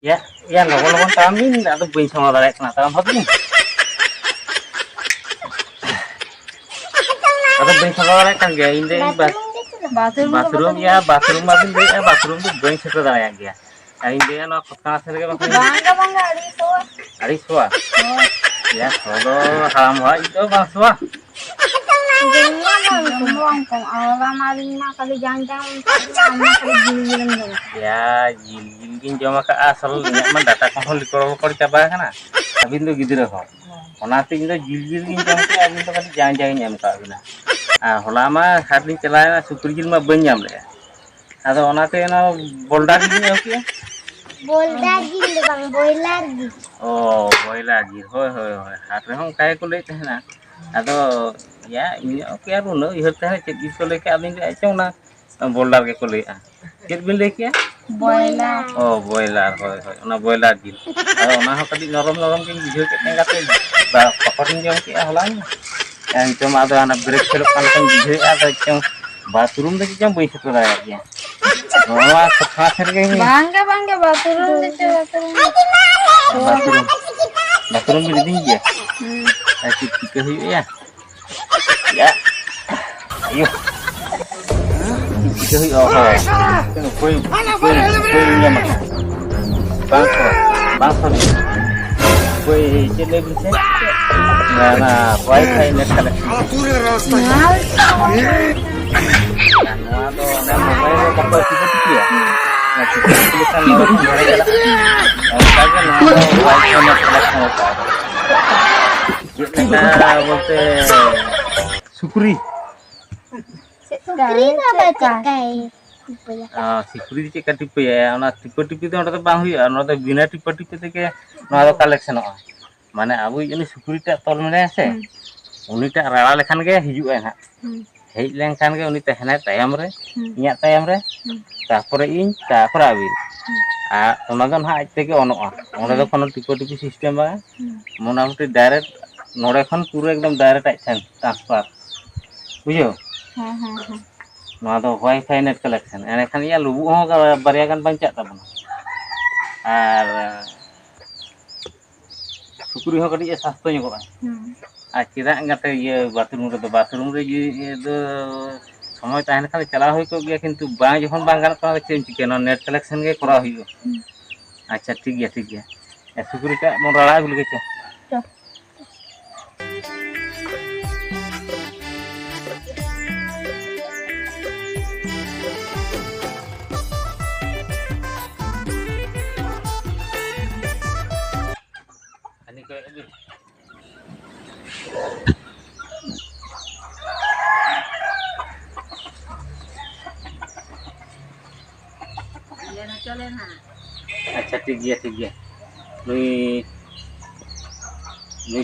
Ya, ya logon-logon tamin atau bayi sama darek kena taram hot nih. Atau bayi sama darek kan gaya ini bathroom ya bathroom abin deh bathroom tuh bayi setor darek ya. Ini dia no kota asal ke bathroom. Bangga Ari suah. Ya, kalau haram wah itu bang suah. Ya, jilin jama ka asal man data kon likor coba kana. Abin tuh gidira ho. Onate indo jil jam ke abin tuh kati jangan nyam ka abina. Hola ma hadin chelana sukri jil ma banyam le. Ado onate na boldar jil nyam ke. बोलदार Gill बang boiler Gill Oh, boiler jil. Hoi. Hatre hong kaya ko le na. Ado ya ini oke aruno ihar teh cek iso le ke abin ke chong na boldar ke ko le a. Cek bin le ke? boiler Oh, boiler, hoi. Ona boiler jil. Ona ho kadi norom ke bijou ke tengate ba pakorin jam ke holang. Yang cuma ada anak break selok kan bijou ada cong bathroom de jam boi setor ya. Oh, kota serge ini. bangga bathroom Bathroom bi din ya. Asyik ke ya. Ya. Ayo. Cái oh cái quên nhà mà bán phần quên trên đây mình sẽ là wifi net connection nó đang mobile có bao nhiêu cái ya nah kita mau mulai jalan sekarang nó wifi net connection kita bolte syukuri Sikri apa cekai tipe ya sikuri cek tipe ya ona tipe-tipe itu orang bang huya ona bina tipe-tipe teke ona collection mane abu ini sikuri tak tol mene ase uni tak rala lekhan ge hiju ha hej lenkhan ge uni tehna tayam re inya tayam re tapore in tapore abi ona don ha teke onoa ona do kono tipe-tipe system ba monamuti direct nore khon puro ekdom direct aisen transfer bujo नवा दो wifi net collection एने खान या लुबु हो बारिया गान बांचा ताबन are सुकुरी हो कडी सस्ता ᱧᱚᱜ आ चेदा गाते ये बाथरूम रे ये दो समय ताहन खान चला होय को गया किंतु बा जखन बा गान का चेम चिके न नेट कलेक्शन के करा होय अच्छा ठीक गया ए सुकुरी का मन राड़ा गुल के अच्छा ठीक गया नुई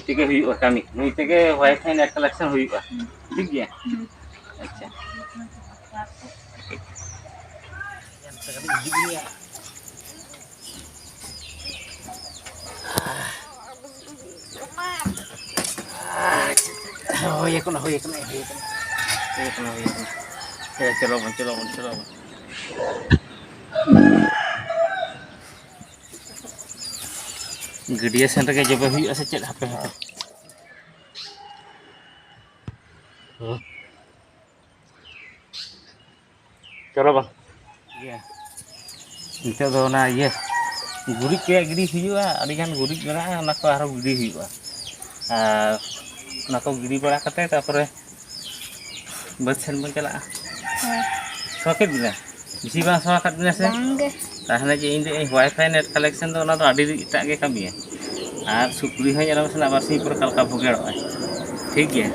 तके हुई कमी नुई तके वाईफाई नेट कलेक्शन हुई ठीक गया अच्छा oh ya kena ya चलो गडिया सेंटर के जब हुई से चेक हापे चलो बang iya itu do na iya gurik ke gidi huwa adi kan gurik mena ona ko aro gidi huwa ona ko gidi bara kate tapore Bachchan बन चला सॉकेट बिना इसी बार सॉकेट बिना से ताहने जे इन वाईफाई नेट कलेक्शन दो ना तो आडी इटा के कमी है आर सुकुरी है जरा से आबार सी पर कलका भुगेड़ ठीक है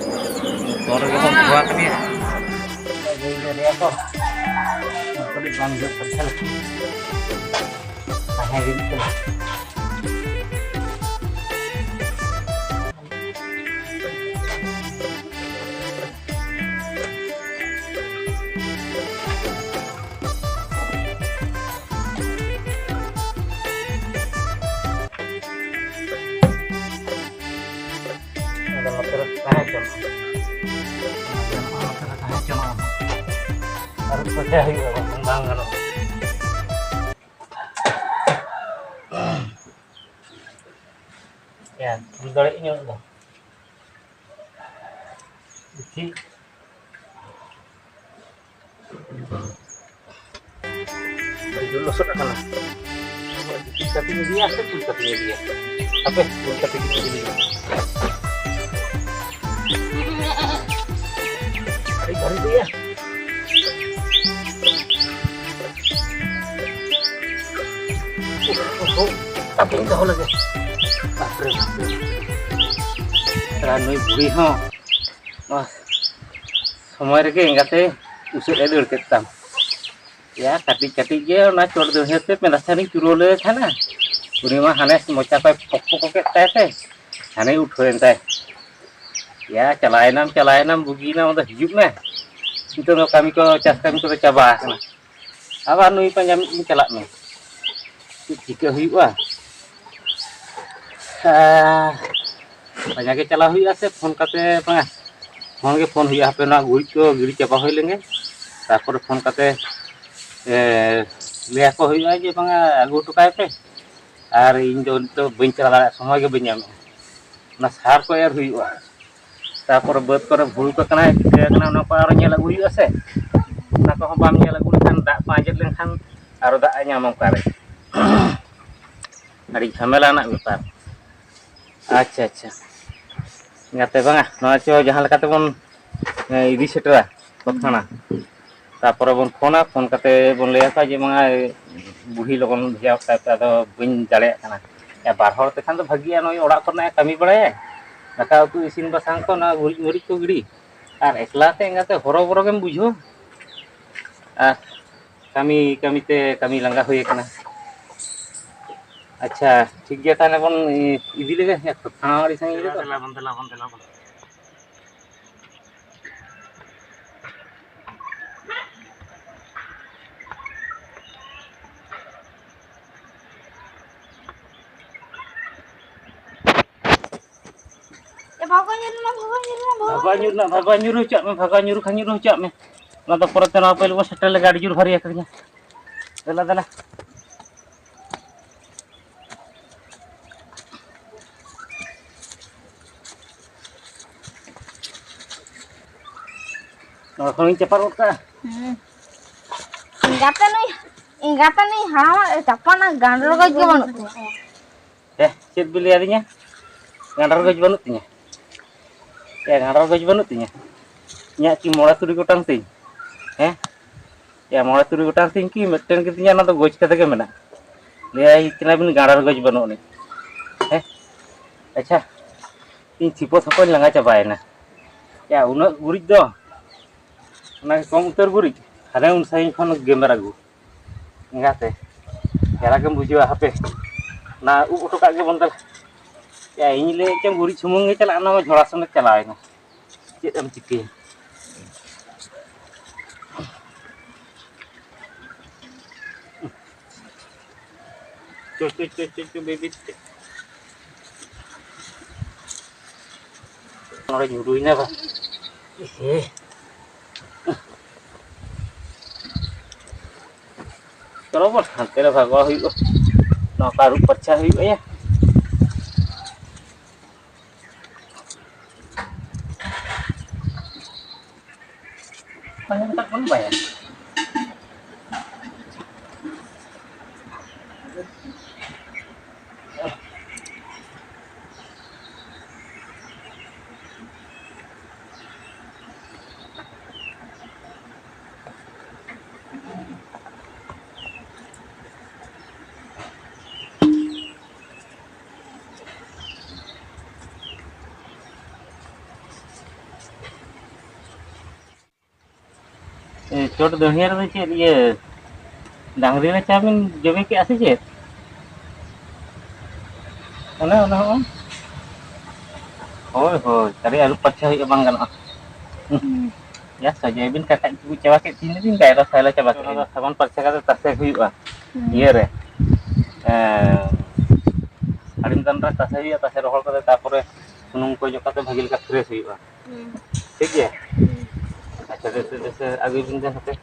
तोर के हम हुआ कनी रे को कभी बांग जो पछल है रे harus pakai kembang kalau Ya, dole inyo do. Iki. Dulu sudah kana. Tapi dia apa tuh tapi dia. Apa? Tapi dia. Hari dia. Tapi itu lagi. Ranui buri ho. Wah. Somai rege engate usut edur ketam. Ya, kati-kati ge na chor de hete penasani curole thana. Buri ma hanes mocha pai pok-pok ke tete. Hane uthoen tai. Ya, chalainam bugina udah hijup na. Itu no kami ko cas kami ko coba kana. Aba nui panjam ini celak me. Jika huyuah. Banyak चला हुई से phone करते phone के phone हुई पे ना गुड़ी को गिड़ी चापा हुई लेंगे तापर फोन करते ले को हुई जे बांगा आगु टुकाय पे और इन तो बइन चला दाड़ा समय के बइन नाम ना सार को एर हुई तापर बद करे भूल को कना ना को आरो नेल हुई से ना को बाम नेल गुल खान दा पांजत लेन खान आरो दा ᱧᱟᱢ कारे अड़ी झमेला ना बेपार अच्छा अच्छा ngate banga no cho jahan lekate bon idi setera kothana tapore bon phone kate bon leya ka je manga buhi logon bhiya ka ado bin dale kana ya bar hor te khan do bhagiya noi oda korna kami badaye daka utu isin basang ko na guri ko gidi ar ekla te ngate horo boro gem bujho ah kami langga hoye kana अच्छा ठीक है ताने बन इदी लेगे या थाड़ी संग ले तो तेला बन Ya भागा nyuruh cak me ना तो परत ना पे लो सेटल गाड़ी जुर भरी एकरिया दला Kalau cepat udah. Ingatan nih hama capan gandol gaj gimana? Cek beli adanya. Gandol gaj banut nya. Ya gandol gaj banut nya. Nya ki mola turi gotang ting. Ya mola turi gotang ting ki meten kitinya na to goj kata ke mena. Dia ikna bin gandol gaj banut nih. Acha. Ini cipot apa langa capai na. Ya unak gurit do. ना कम उतर गुरी हाने उन sign खन गेमरा गु ngate यारा के बुझवा हापे ना उ उटो का गे बंदल या इन ले चम गुरी छुमंग गे चला ना झोड़ा सने चलाय ना चेत एम चिके चो baby नोरे nyuruin apa Kalau buat hantar भागवा हुई नौका रूप अच्छा हुई ya banyak tak pun bayar चोट दहिया रे चेत ये डांगरी रे चाबिन जमे के आसे चेत ओना होय तरे आलू पच्छा हुई bang ganoa ya saja bin kakak ibu cewa ke sini bin daerah saya coba ke saban percaya kata tasek huyu iya re adim tanra tasek huyu tasek rohol kata tapore sunung ko jokate bhagil ka fresh huyu ठीक है अच्छा जैसे आगे bin jan hate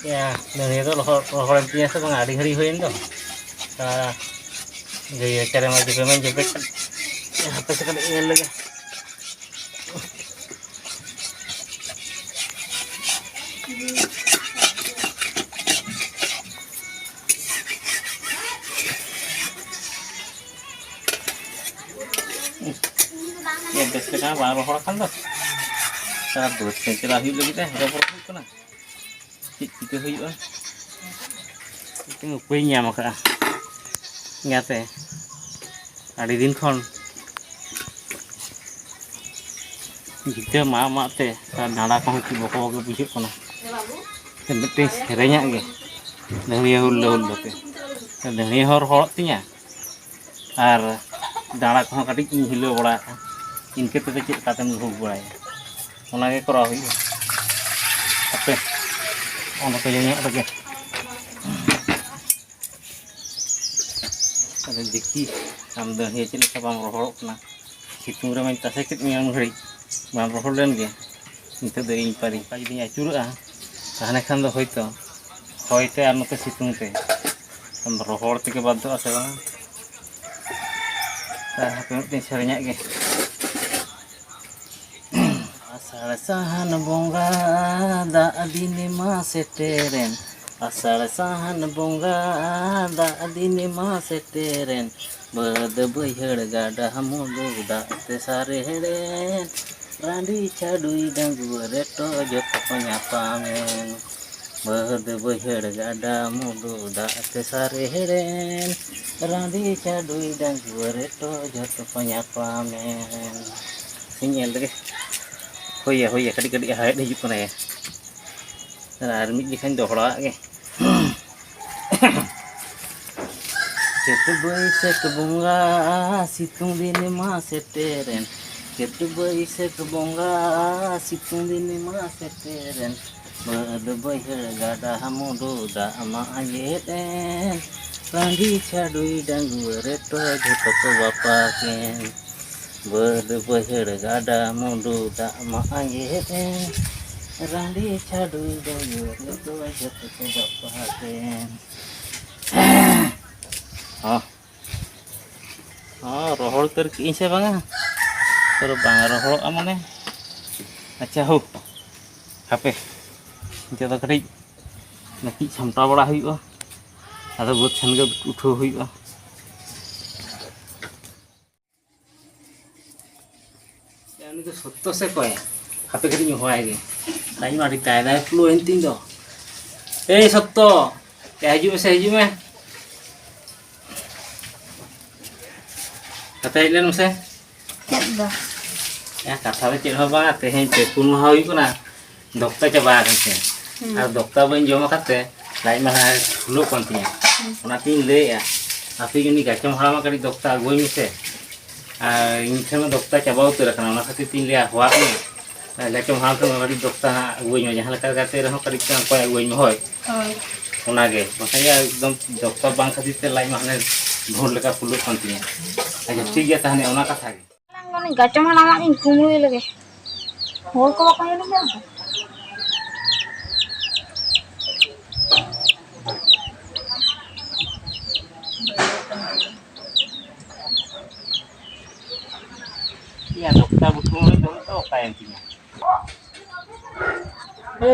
ya dari itu rohol dia se bang adi hari huyin do Jadi cara maju pemain jepit kan. Apa sekali ingin lagi. Ya bes kita baru orang kan tuh. Sabar, setelah hidup lagi teh, udah perlu itu nah. Itu hidup. Itu ngupinya maka. Ingat teh. Ada din kon. Kita mak teh, nada kong ti boko ke busuk kono. Penting serenya ge. Dari hulu teh. Dari hor tinya. Ar dana kong katik hilo bora. Inke teh cek katem hulu bora. Ona ge kora hui. Ape. Ona ko nya apa ge. Ada dikti amda he cek sabang rohol na. Situng ra main tasakit nyang hari. Bang rohol len ge. Itu dari pari jadi acur tahane khan do hoito. Hoite ar note situng te. Am rohol te ke bantu ase bang. Penting serenya ge. Asal sahan bonga da adine ma seteren. Asal sahan bonga da adine ma seteren. Bad bayhar gada hamudu da te sare heren. Randi cadui danggu reto jot penyapamen. Bad bayhar gada mudu da te sare heren. Randi cadui danggu reto jot penyapamen. Sinyal deh. Hoya kadi haid hijau kena ya. Nah, armit dikan dohra ke. Ketu boy se kebunga situng dini ma seteren. Ketu boy se kebunga situng dini ma seteren. Bad boy gada hamudu da ama ayeten. Randi cadui danggu reto joto bapaken. Bad bayar gada mundu da ma ayeten. Randi cadui danggu reto joto bapaken. Rohol terki inse banga. Terus bang rohol amane. Acha hu. Hape. Jata kari. Naki samta bada huiba. Ada buat san ge utho huiba. Ini tuh soto se kok ya. HP kali nyoba aja. Tadi mah ditanya flu enting do. Soto. Kayak hiju mah. Kata ilan mase. Dah. Ya kata cek apa teh pun hawi kuna. Dokter coba kan sih. Dokter ben joma kate. Lain mah flu kontinya. Ona tin le ya. Tapi ini gacam hal mah kali dokter gue mise. Ini sama dokter coba utur karena nak hati tin lihat wah ni. Gacam hal tu kali dokter gue nyonya hal kate rah kali kan kau gue nyohoi. Ona ge. Makanya dokter bang hati lain mah ne ढोल लगा full कंती है अच्छा ठीक है ताने ओना कथा के Nang gacam mana mak ing kumui lagi. Hol ko apa ini dah? Iya dokter butuh itu kayak intinya.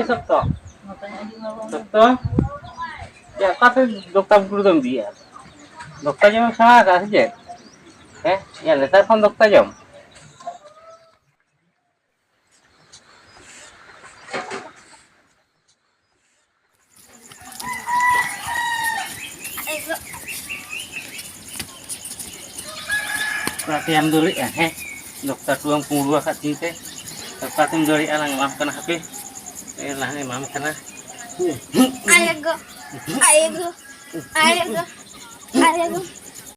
Sabto. Ya kata dokter butuh dong dia. Dokter jam sama kasih je. Ya letak phone dokter jam. Perhatian dulu ya, dokter tuang punglu kat sini. Perhatian dulu alang maaf kena HP. Lah ni maaf kena. Ayo go.